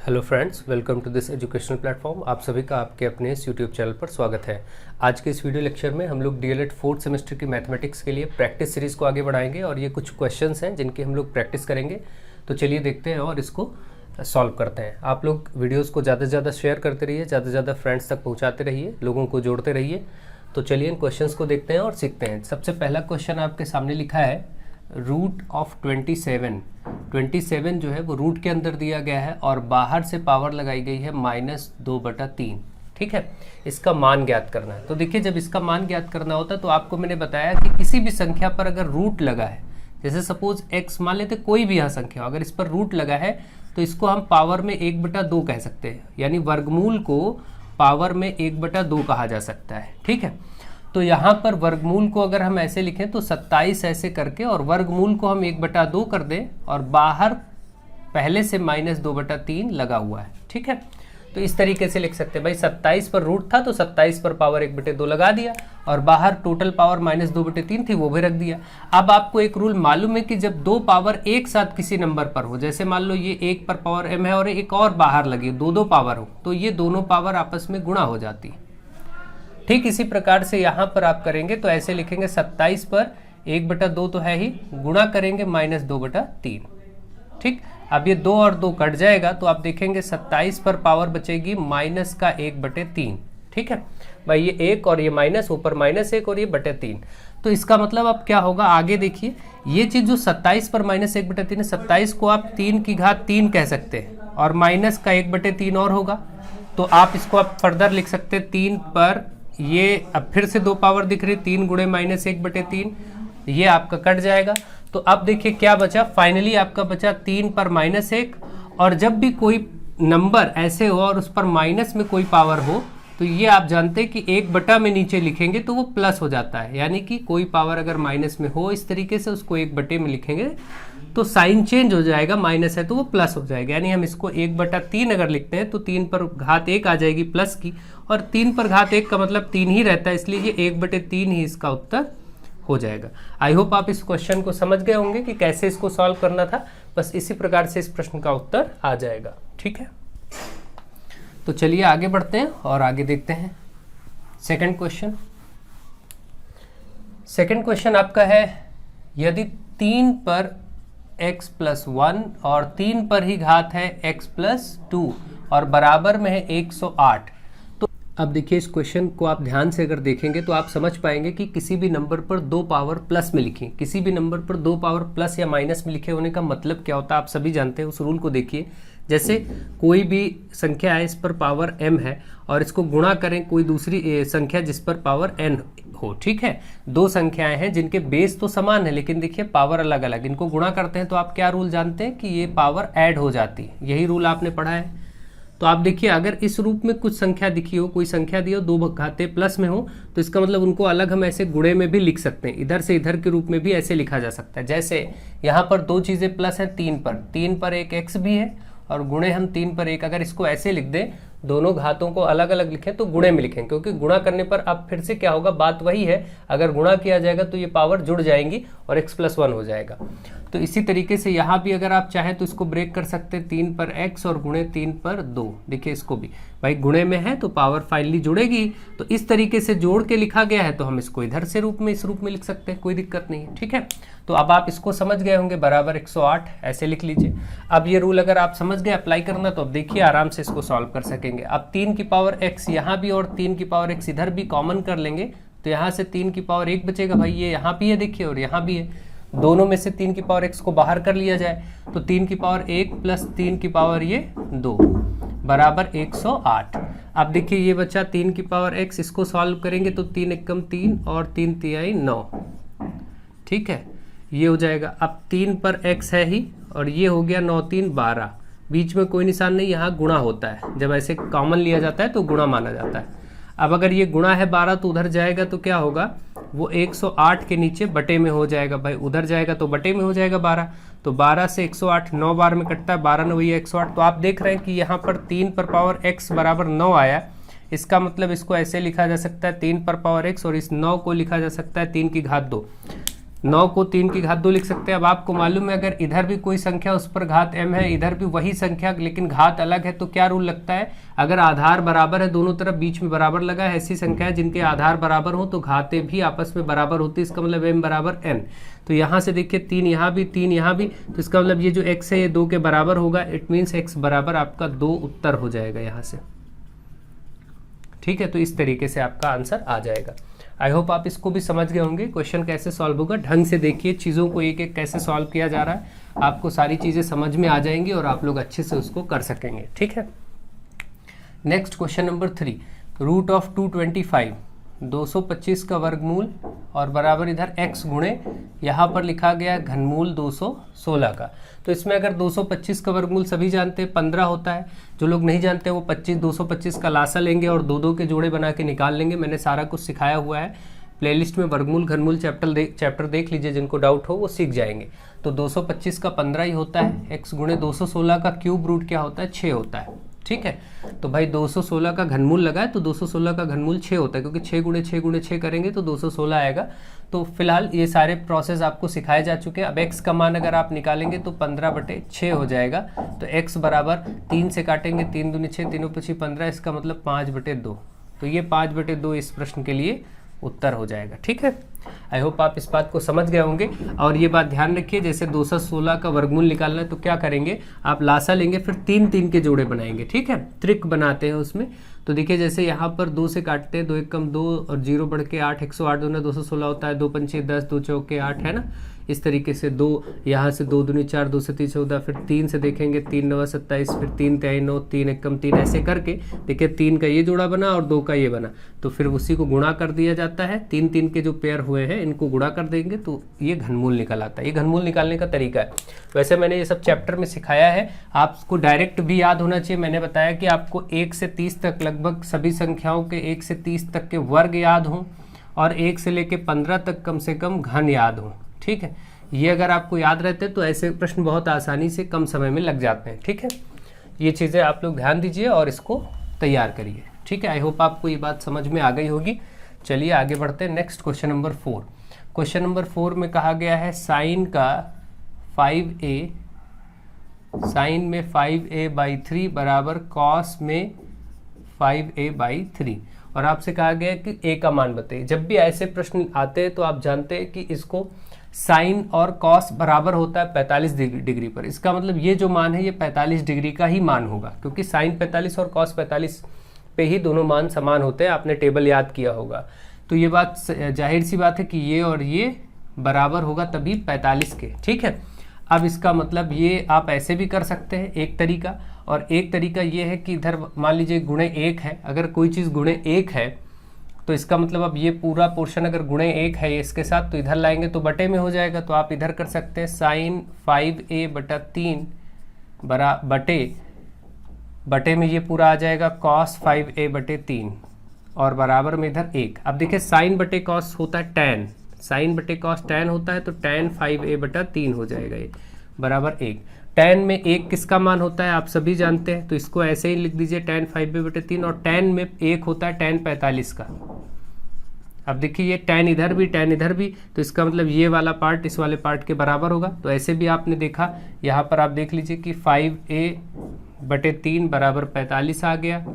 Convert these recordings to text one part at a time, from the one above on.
Hello friends, welcome to this educational platform. आप सभी का आपके अपने इस यूट्यूब चैनल पर स्वागत है। आज के इस वीडियो लेक्चर में हम लोग डीएलएड फोर्थ सेमेस्टर की मैथमेटिक्स के लिए प्रैक्टिस सीरीज़ को आगे बढ़ाएंगे और ये कुछ क्वेश्चंस हैं जिनकी हम लोग प्रैक्टिस करेंगे। तो चलिए देखते हैं और इसको सॉल्व करते हैं। आप लोग वीडियोज़ को ज़्यादा से ज़्यादा शेयर करते रहिए, ज़्यादा से ज़्यादा फ्रेंड्स तक पहुँचाते रहिए, लोगों को जोड़ते रहिए। तो चलिए इन क्वेश्चंस को देखते हैं और सीखते हैं। सबसे पहला क्वेश्चन आपके सामने लिखा है रूट ऑफ 27 जो है वो रूट के अंदर दिया गया है और बाहर से पावर लगाई गई है -2/3। ठीक है, इसका मान ज्ञात करना है। तो देखिए, जब इसका मान ज्ञात करना होता है तो आपको मैंने बताया कि किसी भी संख्या पर अगर रूट लगा है, जैसे सपोज x मान लेते कोई भी यहाँ संख्या हो, अगर इस पर रूट लगा है तो इसको हम पावर में 1/2 कह सकते हैं, यानी वर्गमूल को पावर में 1/2 कहा जा सकता है। ठीक है, तो यहाँ पर वर्गमूल को अगर हम ऐसे लिखें तो 27 ऐसे करके और वर्गमूल को हम 1/2 कर दें और बाहर पहले से -2/3 लगा हुआ है। ठीक है, तो इस तरीके से लिख सकते हैं। भाई 27 पर रूट था तो 27 पर पावर 1/2 लगा दिया और बाहर टोटल पावर -2/3 थी, वो भी रख दिया। अब आपको एक रूल मालूम है कि जब दो पावर एक साथ किसी नंबर पर हो, जैसे मान लो ये 1 पर पावर m है और एक और बाहर लगी, दो पावर हो, तो ये दोनों पावर आपस में गुणा हो जाती है। ठीक इसी प्रकार से यहाँ पर आप करेंगे तो ऐसे लिखेंगे 27 पर 1/2 तो है ही, गुणा करेंगे -2/3। ठीक, अब ये 2 और 2 कट जाएगा तो आप देखेंगे 27 पर पावर बचेगी -1/3। ठीक है भाई, ये 1 और ये माइनस, ऊपर -1 और ये /3। तो इसका मतलब अब क्या होगा, आगे देखिए, ये चीज़ जो 27 पर -1/3 है, 27 को आप 3 की घात 3 कह सकते हैं और माइनस का 1/3 और होगा, तो आप इसको आप फर्दर लिख सकते हैं 3 पर, ये अब फिर से 2 पावर दिख रही, 3 गुणे -1/3, ये आपका कट जाएगा। तो अब देखिए क्या बचा, फाइनली आपका बचा 3 पर -1। और जब भी कोई नंबर ऐसे हो और उस पर माइनस में कोई पावर हो तो ये आप जानते हैं कि 1/, में नीचे लिखेंगे तो वो प्लस हो जाता है, यानी कि कोई पावर अगर माइनस में हो इस तरीके से उसको 1/, में लिखेंगे तो साइन चेंज हो जाएगा, माइनस है तो वो प्लस हो जाएगा। यानी हम इसको 1/3 अगर लिखते हैं तो 3 पर घात 1 आ जाएगी प्लस की, और 3 पर घात 1 का मतलब 3 ही रहता है, इसलिए ये 1/3 ही इसका उत्तर हो जाएगा। आई होप आप इस क्वेश्चन को समझ गए होंगे कि कैसे इसको सॉल्व करना था। बस इसी प्रकार से इस प्रश्न का उत्तर आ जाएगा। ठीक है, तो चलिए आगे बढ़ते हैं और आगे देखते हैं सेकंड क्वेश्चन। सेकंड क्वेश्चन आपका है, यदि 3 पर x + 1 और 3 पर ही घात है x + 2 और बराबर में है 108। तो अब देखिए, इस क्वेश्चन को आप ध्यान से अगर देखेंगे तो आप समझ पाएंगे कि किसी भी नंबर पर 2 पावर प्लस में लिखें, किसी भी नंबर पर 2 पावर प्लस या माइनस में लिखे होने का मतलब क्या होता है आप सभी जानते हैं। उस रूल को देखिए, जैसे कोई भी संख्या है, इस पर पावर m है और इसको गुणा करें कोई दूसरी संख्या जिस पर पावर n हो। ठीक है, दो संख्याएं हैं जिनके बेस तो समान है लेकिन देखिए पावर अलग अलग, इनको गुणा करते हैं तो आप क्या रूल जानते हैं कि ये पावर ऐड हो जाती है, यही रूल आपने पढ़ा है। तो आप देखिए, अगर इस रूप में कुछ संख्या दिखी हो, कोई संख्या दी हो, 2 घाते प्लस में हो, तो इसका मतलब उनको अलग हम ऐसे गुणे में भी लिख सकते हैं, इधर से इधर के रूप में भी ऐसे लिखा जा सकता है। जैसे यहाँ पर 2 चीज़ें प्लस हैं, 3 पर एक x भी है और गुणे हम 3 पर 1, अगर इसको ऐसे लिख दें, दोनों घातों को अलग अलग लिखें तो गुणे में लिखें, क्योंकि गुणा करने पर अब फिर से क्या होगा, बात वही है, अगर गुणा किया जाएगा तो ये पावर जुड़ जाएंगी और x + 1 हो जाएगा। तो इसी तरीके से यहाँ भी अगर आप चाहें तो इसको ब्रेक कर सकते हैं, 3 पर x और गुणे 3 पर 2। देखिए इसको भी भाई गुणे में है तो पावर फाइनली जुड़ेगी, तो इस तरीके से जोड़ के लिखा गया है तो हम इसको इधर से रूप में, इस रूप में लिख सकते हैं, कोई दिक्कत नहीं है। ठीक है, तो अब आप इसको समझ गए होंगे, बराबर 108 ऐसे लिख लीजिए। अब ये रूल अगर आप समझ गए अप्लाई करना तो अब देखिए आराम से इसको सॉल्व कर सकेंगे। अब 3 की पावर x यहाँ भी और 3 की पावर x इधर भी कॉमन कर लेंगे तो यहाँ से 3 की पावर 1 बचेगा। भाई ये यहाँ भी है देखिए और यहाँ भी है, दोनों में से 3 की पावर x को बाहर कर लिया जाए तो 3 की पावर 1 + 3 की पावर ये 2 बराबर 108। अब देखिए ये बच्चा 3 की पावर x, इसको सॉल्व करेंगे तो 3 एकम 3 और 3 तिहाई 9। ठीक है, ये हो जाएगा। अब 3 पर x है ही और ये हो गया 9 3 12, बीच में कोई निशान नहीं, यहाँ गुणा होता है, जब ऐसे कॉमन लिया जाता है तो गुणा माना जाता है। अब अगर ये गुणा है 12 तो उधर जाएगा तो क्या होगा, वो 108 के नीचे बटे में हो जाएगा। भाई उधर जाएगा तो बटे में हो जाएगा 12, तो 12 से 108 9 बार में कटता है, 12 9 ये 108। तो आप देख रहे हैं कि यहाँ पर 3 पर पावर x बराबर 9 आया, इसका मतलब इसको ऐसे लिखा जा सकता है 3 पर पावर x और इस 9 को लिखा जा सकता है 3 की घात 2। 9 को 3 की घात 2 लिख सकते हैं। अब आपको मालूम है अगर इधर भी कोई संख्या उस पर घात m है, इधर भी वही संख्या लेकिन घात अलग है, तो क्या रूल लगता है, अगर आधार बराबर है, दोनों तरफ बीच में बराबर लगा है, ऐसी संख्या है जिनके आधार बराबर हो तो घातें भी आपस में बराबर होती है, इसका मतलब m बराबर n। तो यहाँ से देखिए 3 यहाँ भी 3 यहाँ भी, तो इसका मतलब ये जो x है ये 2 के बराबर होगा, इट मीन्स x बराबर आपका 2 उत्तर हो जाएगा यहाँ से। ठीक है, तो इस तरीके से आपका आंसर आ जाएगा। आई होप आप इसको भी समझ गए होंगे। क्वेश्चन कैसे सॉल्व होगा, ढंग से देखिए चीज़ों को, एक एक कैसे सॉल्व किया जा रहा है, आपको सारी चीज़ें समझ में आ जाएंगी और आप लोग अच्छे से उसको कर सकेंगे। ठीक है, next question number 3, root of 225, 225 का वर्गमूल और बराबर इधर x गुणे यहाँ पर लिखा गया घनमूल 216 का। तो इसमें अगर 225 का वर्गमूल सभी जानते हैं 15 होता है, जो लोग नहीं जानते वो 225 का लासा लेंगे और 2 के जोड़े बना के निकाल लेंगे। मैंने सारा कुछ सिखाया हुआ है प्लेलिस्ट में, वर्गमूल घनमूल चैप्टर देख लीजिए, जिनको डाउट हो वो सीख जाएंगे। तो 225 का 15 ही होता है, x गुणे 216 का क्यूब रूट क्या होता है, 6 होता है। ठीक है, तो भाई 216 का घनमूल लगा है तो 216 का घनमूल 6 होता है, क्योंकि 6 गुणे 6 गुणे 6 करेंगे तो 216 आएगा। तो फिलहाल ये सारे प्रोसेस आपको सिखाए जा चुके हैं। अब x का मान अगर आप निकालेंगे तो 15/6 हो जाएगा। तो x बराबर 3 से काटेंगे, 3 दूनी 6, 3 पची 15, इसका मतलब 5/2। तो ये 5/2 इस प्रश्न के लिए उत्तर हो जाएगा। ठीक है, आई होप आप इस बात को समझ गए होंगे। और ये बात ध्यान रखिए, जैसे 216 का वर्गमूल निकालना है तो क्या करेंगे, आप लासा लेंगे, फिर 3 के जोड़े बनाएंगे। ठीक है, ट्रिक बनाते हैं उसमें। तो देखिए जैसे यहाँ पर 2 से काटते हैं, 2 1 कम 2 और 0 बढ़ के 8, 108 दूना 216 होता है, 2 पंचे 10, 2 चौके 8 है ना। इस तरीके से 2 यहाँ से 2 दूनी 4, 2 से 3 14, फिर 3 से देखेंगे 3 9 27, फिर 3 3 9, 3 1 कम 3, ऐसे करके देखिए 3 का ये जोड़ा बना और 2 का ये बना, तो फिर उसी को गुणा कर दिया जाता है। 3 के जो पेयर हुए हैं इनको गुणा कर देंगे तो ये घनमूल निकल आता है। ये घनमूल निकालने का तरीका है। वैसे मैंने ये सब चैप्टर में सिखाया है, आपको डायरेक्ट भी याद होना चाहिए। मैंने बताया कि आपको 1 से 30 तक लगभग सभी संख्याओं के 1 से 30 तक के वर्ग याद हों और 1 से लेके 15 तक कम से कम घन याद हों। ठीक है, ये अगर आपको याद रहते हैं तो ऐसे प्रश्न बहुत आसानी से कम समय में लग जाते हैं। ठीक है, ये चीज़ें आप लोग ध्यान दीजिए और इसको तैयार करिए। ठीक है, आई होप आपको ये बात समझ में आ गई होगी। चलिए आगे बढ़ते हैं। Next question number 4। Question number 4 में कहा गया है साइन का 5a, साइन में 5a/3 बराबर कॉस में 5a/3, और आपसे कहा गया है कि a का मान बताइए। जब भी ऐसे प्रश्न आते हैं तो आप जानते हैं कि इसको साइन और कॉस बराबर होता है 45 डिग्री पर। इसका मतलब ये जो मान है ये 45 डिग्री का ही मान होगा, क्योंकि साइन 45 और कॉस 45 पे ही दोनों मान समान होते हैं। आपने टेबल याद किया होगा। तो ये बात जाहिर सी बात है कि ये और ये बराबर होगा तभी 45 के। ठीक है, अब इसका मतलब ये आप ऐसे भी कर सकते हैं एक तरीका, और एक तरीका ये है कि इधर मान लीजिए गुणे 1 है। अगर कोई चीज़ गुणे 1 है तो इसका मतलब अब ये पूरा पोर्शन अगर गुणे 1 है इसके साथ, तो इधर लाएंगे तो बटे में हो जाएगा। तो आप इधर कर सकते हैं साइन 5a/3 बटे में ये पूरा आ जाएगा कॉस 5a/3 और बराबर में इधर 1। अब देखिए साइन बटे कॉस होता है tan, साइन बटे कॉस tan होता है, तो tan 5a/3 हो जाएगा ये बराबर 1। tan में 1 किसका मान होता है आप सभी जानते हैं, तो इसको ऐसे ही लिख दीजिए tan 5a/3, और tan में 1 होता है tan 45 का। अब देखिए ये tan इधर भी tan इधर भी, तो इसका मतलब ये वाला पार्ट इस वाले पार्ट के बराबर होगा। तो ऐसे भी आपने देखा, यहाँ पर आप देख लीजिए कि 5a/3 बराबर 45 आ गया।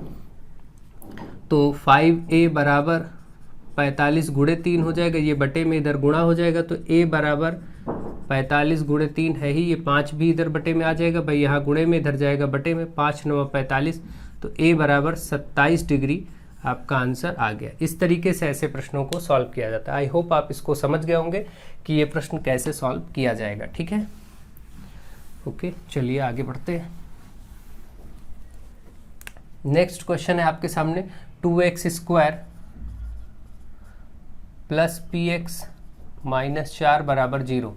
तो 5a बराबर 45 गुणे 3 हो जाएगा, ये बटे में इधर गुणा हो जाएगा, तो a बराबर 45 गुणे 3 है ही, ये 5 भी इधर बटे में आ जाएगा भाई, यहाँ गुणे में इधर जाएगा बटे में, 5 9 45, तो a बराबर 27 डिग्री आपका आंसर आ गया। इस तरीके से ऐसे प्रश्नों को सॉल्व किया जाता है। आई होप आप इसको समझ गए होंगे कि ये प्रश्न कैसे सॉल्व किया जाएगा। ठीक है, ओके, चलिए आगे बढ़ते हैं। नेक्स्ट क्वेश्चन है आपके सामने 2x² प्लस px माइनस 4 बराबर 0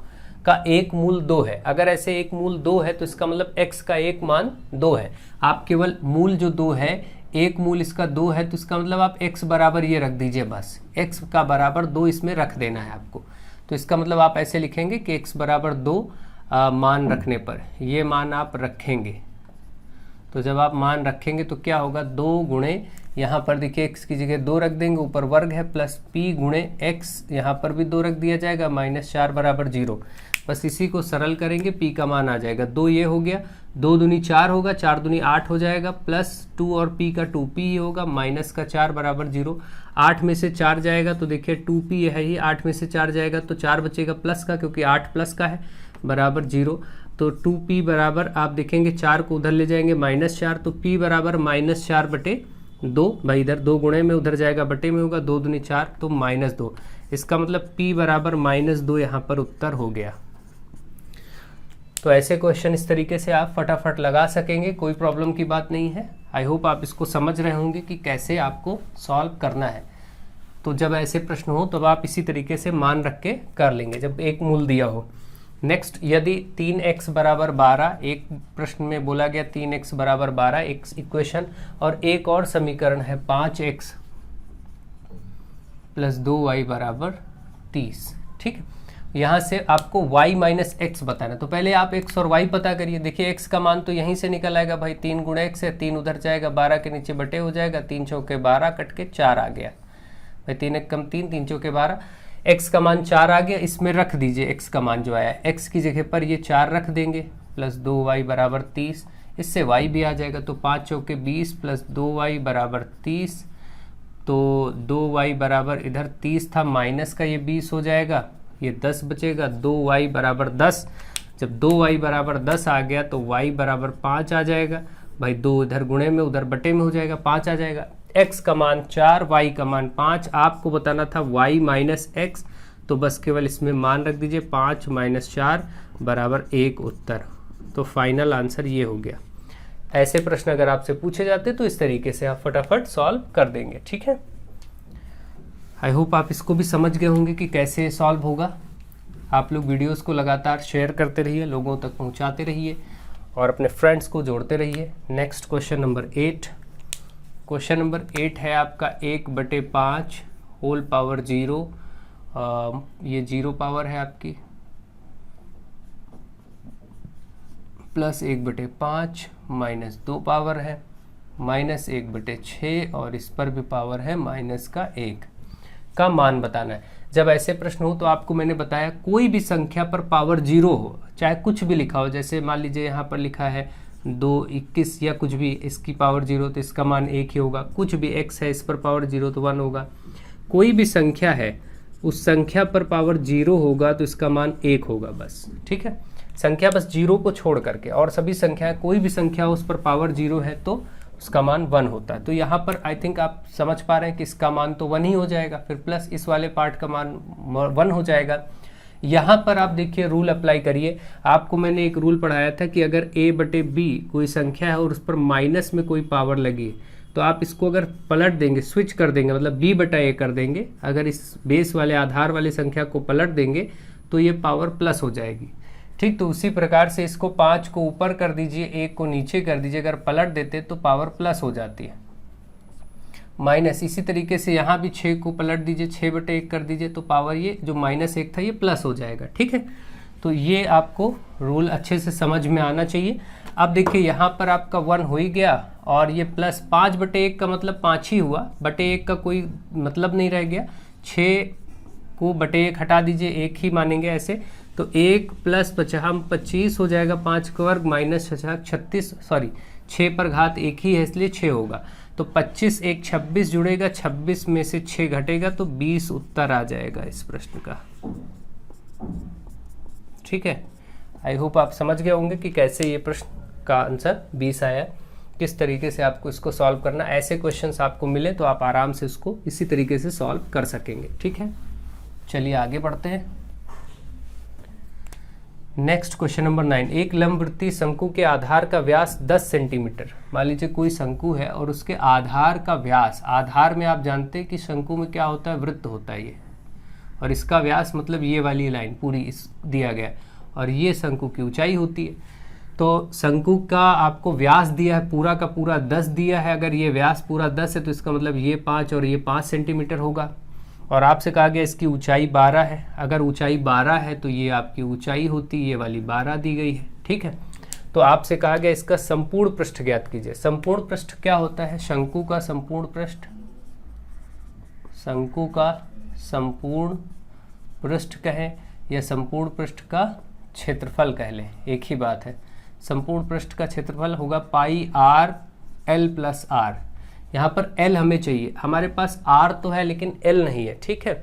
का एक मूल 2 है। अगर ऐसे एक मूल 2 है तो इसका मतलब x का एक मान 2 है। आप केवल मूल जो 2 है, एक मूल इसका 2 है, तो इसका मतलब आप x बराबर ये रख दीजिए, बस x का बराबर 2 इसमें रख देना है आपको। तो इसका मतलब आप ऐसे लिखेंगे कि x बराबर 2 मान रखने पर ये मान आप रखेंगे। तो जब आप मान रखेंगे तो क्या होगा, 2 गुणे यहाँ पर देखिए x की जगह 2 रख देंगे, ऊपर वर्ग है, प्लस p गुणे x, यहाँ पर भी 2 रख दिया जाएगा, -4 बराबर 0। बस इसी को सरल करेंगे, p का मान आ जाएगा 2, ये हो गया, 2 दूनी 4 होगा, 4 दूनी 8 हो जाएगा, प्लस 2 और p का 2p ही होगा, माइनस का 4 बराबर 0। 8 में से 4 जाएगा तो देखिए 2p है ही, 8 में से 4 जाएगा तो 4 बचेगा प्लस का, क्योंकि 8 प्लस का है, बराबर 0। तो 2p बराबर आप देखेंगे 4 को उधर ले जाएंगे -4, तो p बराबर -4/2। भाई इधर 2 गुणे में, उधर जाएगा बटे में होगा, 2 दूनी 4 तो -2। इसका मतलब p बराबर -2 यहाँ पर उत्तर हो गया। तो ऐसे क्वेश्चन इस तरीके से आप फटाफट लगा सकेंगे, कोई प्रॉब्लम की बात नहीं है। आई होप आप इसको समझ रहे होंगे कि कैसे आपको सॉल्व करना है। तो जब ऐसे प्रश्न हो तब आप इसी तरीके से मान रख के कर लेंगे जब एक मूल दिया हो। नेक्स्ट, यदि 3x बराबर 12, एक प्रश्न में बोला गया 3x बराबर 12 एक इक्वेशन, और एक और समीकरण है 5x प्लस 2y बराबर 30। ठीक है, यहाँ से आपको y माइनस एक्स बताना। तो पहले आप x और y पता करिए। देखिए x का मान तो यहीं से निकल आएगा भाई, 3 गुणे x है, 3 उधर जाएगा, 12 के नीचे बटे हो जाएगा, 3 चौके 12 कट के 4 आ गया भाई, 3 एक कम 3, 3 चौके 12, x का मान 4 आ गया। इसमें रख दीजिए x का मान जो आया, x की जगह पर ये 4 रख देंगे, प्लस 2y बराबर 30, इससे y भी आ जाएगा, तो 5 चौके 20 प्लस 2y बराबर 30, तो 2y बराबर इधर 30 था, माइनस का ये 20 हो जाएगा, ये 10 बचेगा, 2y बराबर 10। जब 2y बराबर 10 आ गया तो y बराबर 5 आ जाएगा भाई, 2 इधर गुणे में उधर बटे में हो जाएगा, 5 आ जाएगा। x का मान 4, y का मान 5, आपको बताना था y माइनस एक्स, तो बस केवल इसमें मान रख दीजिए, 5 माइनस 4 बराबर 1 उत्तर। तो फाइनल आंसर ये हो गया। ऐसे प्रश्न अगर आपसे पूछे जाते तो इस तरीके से आप फटाफट सॉल्व कर देंगे। ठीक है, आई होप आप इसको भी समझ गए होंगे कि कैसे सॉल्व होगा। आप लोग वीडियोस को लगातार शेयर करते रहिए, लोगों तक पहुंचाते रहिए और अपने फ्रेंड्स को जोड़ते रहिए। Next question number 8। Question number 8 है आपका 1/5 होल पावर 0, ये 0 पावर है आपकी, प्लस 1/5 माइनस 2 पावर है, माइनस 1/6 और इस पर भी पावर है माइनस का 1 का मान बताना है। जब ऐसे प्रश्न हो तो आपको मैंने बताया कोई भी संख्या पर पावर 0 हो, चाहे कुछ भी लिखा हो, जैसे मान लीजिए यहाँ पर लिखा है 2, 21 या कुछ भी, इसकी पावर 0 तो इसका मान 1 ही होगा। कुछ भी x है, इस पर पावर 0 तो 1 होगा। कोई भी संख्या है, उस संख्या पर पावर 0 होगा तो इसका मान 1 होगा बस। ठीक है, संख्या बस 0 को छोड़ करके, और सभी संख्या, कोई भी संख्या उस पर पावर 0 है तो उसका मान 1 होता है। तो यहाँ पर आई थिंक आप समझ पा रहे हैं कि इसका मान तो 1 ही हो जाएगा, फिर प्लस इस वाले पार्ट का मान 1 हो जाएगा। यहाँ पर आप देखिए रूल अप्लाई करिए। आपको मैंने एक रूल पढ़ाया था कि अगर a/b कोई संख्या है और उस पर माइनस में कोई पावर लगी तो आप इसको अगर पलट देंगे, स्विच कर देंगे, मतलब b/a कर देंगे, अगर इस बेस वाले आधार वाली संख्या को पलट देंगे तो ये पावर प्लस हो जाएगी। ठीक, तो उसी प्रकार से इसको 5 को ऊपर कर दीजिए, 1 को नीचे कर दीजिए, अगर पलट देते तो पावर प्लस हो जाती है, माइनस। इसी तरीके से यहाँ भी 6 को पलट दीजिए, 6/1 कर दीजिए तो पावर ये जो -1 था ये प्लस हो जाएगा। ठीक है, तो ये आपको रूल अच्छे से समझ में आना चाहिए। अब देखिए यहाँ पर आपका 1 हो ही गया और ये प्लस 5/1 का मतलब 5 ही हुआ, /1 का कोई मतलब नहीं रह गया। 6 को /1 हटा दीजिए, 1 ही मानेंगे ऐसे, तो 1 प्लस 25 हो जाएगा, 5 का वर्ग माइनस 36, सॉरी 6 पर घात 1 ही है इसलिए 6 होगा। तो 25 1 26 जुड़ेगा, 26 में से 6 घटेगा तो 20 उत्तर आ जाएगा इस प्रश्न का। ठीक है, आई होप आप समझ गए होंगे कि कैसे ये प्रश्न का आंसर 20 आया, किस तरीके से आपको इसको सॉल्व करना। ऐसे क्वेश्चंस आपको मिले तो आप आराम से इसको इसी तरीके से सॉल्व कर सकेंगे। ठीक है, चलिए आगे बढ़ते हैं। Next question number 9। एक लंबवृत्तीय शंकु के आधार का व्यास 10 सेंटीमीटर। मान लीजिए कोई शंकु है और उसके आधार का व्यास, आधार में आप जानते हैं कि शंकु में क्या होता है, वृत्त होता है ये, और इसका व्यास मतलब ये वाली लाइन पूरी इस दिया गया, और ये शंकु की ऊंचाई होती है। तो शंकु का आपको व्यास दिया है पूरा का पूरा 10 दिया है। अगर ये व्यास पूरा 10 है तो इसका मतलब ये 5 और ये 5 सेंटीमीटर होगा, और आपसे कहा गया इसकी ऊंचाई 12 है। अगर ऊंचाई 12 है तो ये आपकी ऊंचाई होती है, ये वाली 12 दी गई है। ठीक है, तो आपसे कहा गया इसका संपूर्ण पृष्ठ ज्ञात कीजिए। संपूर्ण पृष्ठ क्या होता है? शंकु का संपूर्ण पृष्ठ, शंकु का संपूर्ण पृष्ठ कहें या संपूर्ण पृष्ठ का क्षेत्रफल कह लें, एक ही बात है। संपूर्ण पृष्ठ का क्षेत्रफल होगा पाई आर एल प्लस आर। यहाँ पर एल हमें चाहिए, हमारे पास आर तो है लेकिन एल नहीं है, ठीक है।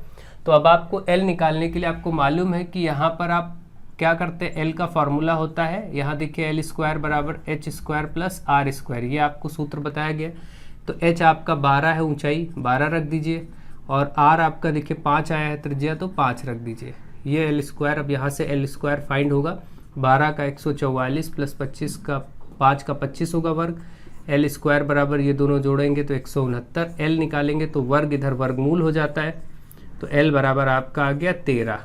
तो अब आपको एल निकालने के लिए आपको मालूम है कि यहाँ पर आप क्या करते हैं, एल का फॉर्मूला होता है, यहाँ देखिए एल स्क्वायर बराबर H square plus R square, ये आपको सूत्र बताया गया। तो एच आपका 12 है ऊंचाई, 12 रख दीजिए, और आर आपका देखिए 5 आया है त्रिज्या, तो 5 रख दीजिए। ये एल स्क्वायर, अब यहाँ से एल स्क्वायर फाइंड होगा, 12 का 144 प्लस 25 का 5 का 25 होगा वर्ग। एल स्क्वायर बराबर ये दोनों जोड़ेंगे तो 169, एल निकालेंगे तो वर्ग इधर वर्गमूल हो जाता है, तो एल बराबर आपका आ गया 13।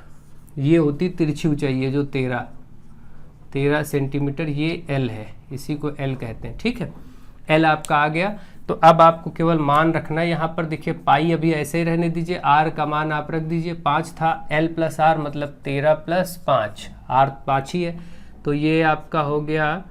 ये होती तिरछी ऊंचाई है जो 13 सेंटीमीटर, ये एल है, इसी को एल कहते हैं, ठीक है। एल आपका आ गया। तो अब आपको केवल मान रखना है, यहाँ पर देखिए पाई अभी ऐसे ही रहने दीजिए, आर का मान आप रख दीजिए 5 था, एल प्लस आर मतलब 13 प्लस 5, आर 5 ही है, तो ये आपका हो गया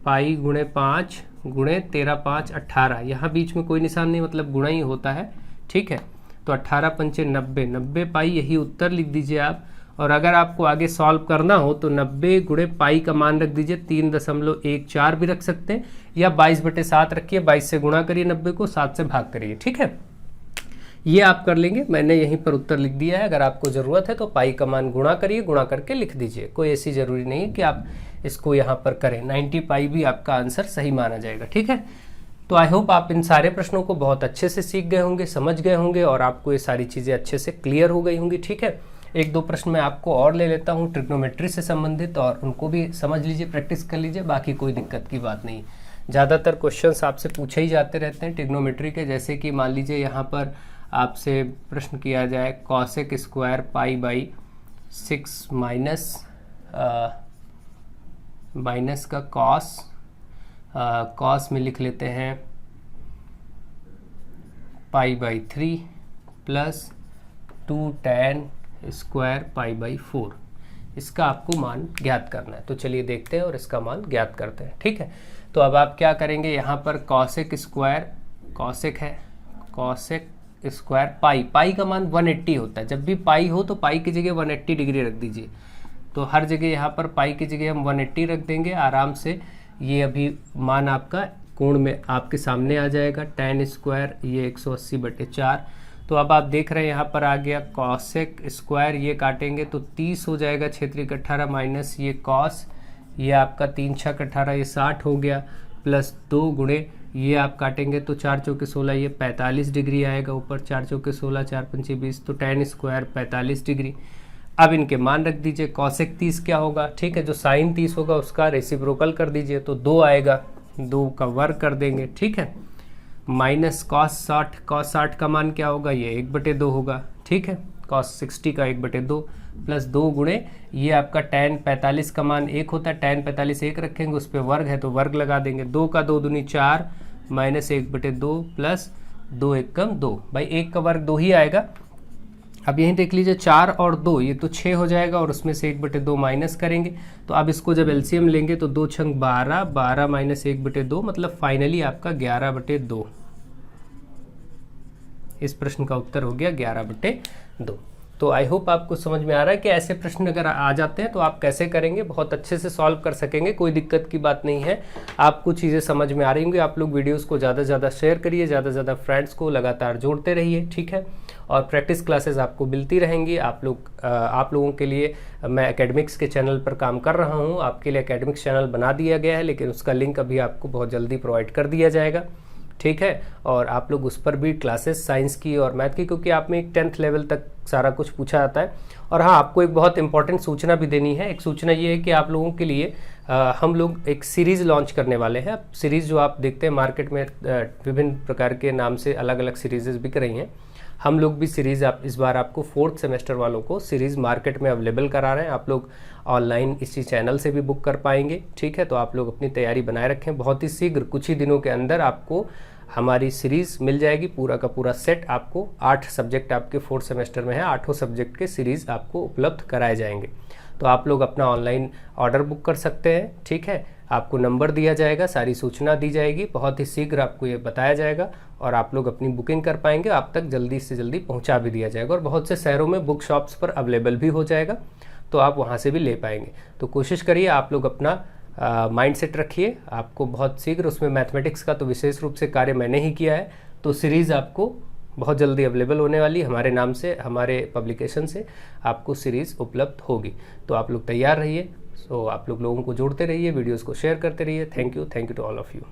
पाई गुणे 5 गुणे 13 5 18, यहाँ बीच में कोई निशान नहीं मतलब गुणा ही होता है, ठीक है। तो 18 पंचे 90, 90 पाई, यही उत्तर लिख दीजिए आप। और अगर आपको आगे सॉल्व करना हो तो 90 गुणे पाई का मान रख दीजिए 3.14 भी रख सकते हैं, या 22/7 रखिए, 22 से गुणा करिए 90 को, 7 से भाग करिए, ठीक है। ये आप कर लेंगे, मैंने यहीं पर उत्तर लिख दिया है। अगर आपको ज़रूरत है तो पाई का मान गुणा करिए, गुणा करके लिख दीजिए, कोई ऐसी ज़रूरी नहीं है कि आप इसको यहाँ पर करें। 90 पाई भी आपका आंसर सही माना जाएगा, ठीक है। तो आई होप आप इन सारे प्रश्नों को बहुत अच्छे से सीख गए होंगे, समझ गए होंगे, और आपको ये सारी चीज़ें अच्छे से क्लियर हो गई होंगी, ठीक है। एक दो प्रश्न मैं आपको और ले लेता हूँ ट्रिग्नोमेट्री से संबंधित, और उनको भी समझ लीजिए, प्रैक्टिस कर लीजिए, बाकी कोई दिक्कत की बात नहीं। ज़्यादातर क्वेश्चंस आपसे पूछे ही जाते रहते हैं ट्रिग्नोमेट्री के, जैसे कि मान लीजिए यहाँ पर आपसे प्रश्न किया जाए cosec square pi by 6 minus का कॉस में लिख लेते हैं pi by 3 plus 2 tan square pi by 4, इसका आपको मान ज्ञात करना है। तो चलिए देखते हैं और इसका मान ज्ञात करते हैं, ठीक है। तो अब आप क्या करेंगे, यहाँ पर कॉसेक स्क्वायर, कॉसेक है, कॉसेक स्क्वायर पाई का मान 180 होता है, जब भी पाई हो तो पाई की जगह 180 डिग्री रख दीजिए। तो हर जगह यहाँ पर पाई की जगह हम 180 रख देंगे आराम से। ये अभी मान आपका कोण में आपके सामने आ जाएगा, tan स्क्वायर ये 180/4। तो अब आप देख रहे हैं यहाँ पर आ गया कॉसेक स्क्वायर, ये काटेंगे तो 30 हो जाएगा, क्षेत्रीय 18 माइनस ये कॉस, ये आपका 3 6 18 ये 60 हो गया, प्लस 2 गुणे ये आप काटेंगे तो 4 चौके 16 ये 45 डिग्री आएगा ऊपर, 4 चौके 16 4 पंचे 20, तो tan स्क्वायर 45 डिग्री। अब इनके मान रख दीजिए, कॉसेक 30 क्या होगा, ठीक है, जो साइन 30 होगा उसका रेसिप्रोकल कर दीजिए, तो 2 आएगा, 2 का वर्ग कर देंगे, ठीक है, माइनस कॉस 60 का मान क्या होगा, ये 1/2 होगा, ठीक है, कॉस 60 का 1/2 प्लस 2 गुणे ये आपका tan 45 का मान 1 होता है, tan 45 1 रखेंगे, उस पर वर्ग है तो वर्ग लगा देंगे, 2 का 2 दूनी 4 माइनस 1/2 प्लस 2 एकम 2, भाई 1 का वर्ग 2 ही आएगा। अब यहीं देख लीजिए 4 और 2 ये तो 6 हो जाएगा, और उसमें से 1/2 माइनस करेंगे, तो अब इसको जब एलसीएम लेंगे तो 2 छंग 12, 12 माइनस 1/2 मतलब फाइनली आपका 11/2। इस प्रश्न का उत्तर हो गया 11/2। तो आई होप आपको समझ में आ रहा है कि ऐसे प्रश्न अगर आ जाते हैं तो आप कैसे करेंगे, बहुत अच्छे से सॉल्व कर सकेंगे, कोई दिक्कत की बात नहीं है। आपको चीज़ें समझ में आ रही होंगी, आप लोग वीडियोस को ज़्यादा से ज़्यादा शेयर करिए, ज़्यादा से ज़्यादा फ्रेंड्स को लगातार जोड़ते रहिए, ठीक है। और प्रैक्टिस क्लासेस आपको मिलती रहेंगी। आप लोगों के लिए मैं एकेडमिक्स के चैनल पर काम कर रहा हूँ, आपके लिए एकेडमिक्स चैनल बना दिया गया है, लेकिन उसका लिंक अभी आपको बहुत जल्दी प्रोवाइड कर दिया जाएगा, ठीक है। और आप लोग उस पर भी क्लासेस साइंस की और मैथ की, क्योंकि आप में एक 10th लेवल तक सारा कुछ पूछा जाता है। और हाँ, आपको एक बहुत इंपॉर्टेंट सूचना भी देनी है। एक सूचना ये है कि आप लोगों के लिए हम लोग एक सीरीज़ लॉन्च करने वाले हैं। सीरीज़ जो आप देखते हैं मार्केट में विभिन्न प्रकार के नाम से अलग अलग सीरीज़ बिक रही हैं, हम लोग भी सीरीज़ इस बार आपको 4th सेमेस्टर वालों को सीरीज़ मार्केट में अवेलेबल करा रहे हैं। आप लोग ऑनलाइन इसी चैनल से भी बुक कर पाएंगे, ठीक है। तो आप लोग अपनी तैयारी बनाए रखें, बहुत ही शीघ्र कुछ ही दिनों के अंदर आपको हमारी सीरीज़ मिल जाएगी। पूरा का पूरा सेट आपको 8 सब्जेक्ट आपके 4th सेमेस्टर में है, 8 सब्जेक्ट के सीरीज़ आपको उपलब्ध कराए जाएंगे। तो आप लोग अपना ऑनलाइन ऑर्डर बुक कर सकते हैं, ठीक है। आपको नंबर दिया जाएगा, सारी सूचना दी जाएगी, बहुत ही शीघ्र आपको ये बताया जाएगा और आप लोग अपनी बुकिंग कर पाएंगे। आप तक जल्दी से जल्दी पहुंचा भी दिया जाएगा और बहुत से शहरों में बुक शॉप्स पर अवेलेबल भी हो जाएगा, तो आप वहां से भी ले पाएंगे। तो कोशिश करिए, आप लोग अपना माइंड सेट रखिए, आपको बहुत शीघ्र उसमें मैथमेटिक्स का तो विशेष रूप से कार्य मैंने ही किया है, तो सीरीज़ आपको बहुत जल्दी अवेलेबल होने वाली, हमारे नाम से, हमारे पब्लिकेशन से आपको सीरीज़ उपलब्ध होगी। तो आप लोग तैयार रहिए। सो आप लोगों को जोड़ते रहिए, वीडियोस को शेयर करते रहिए। Thank you to all of you.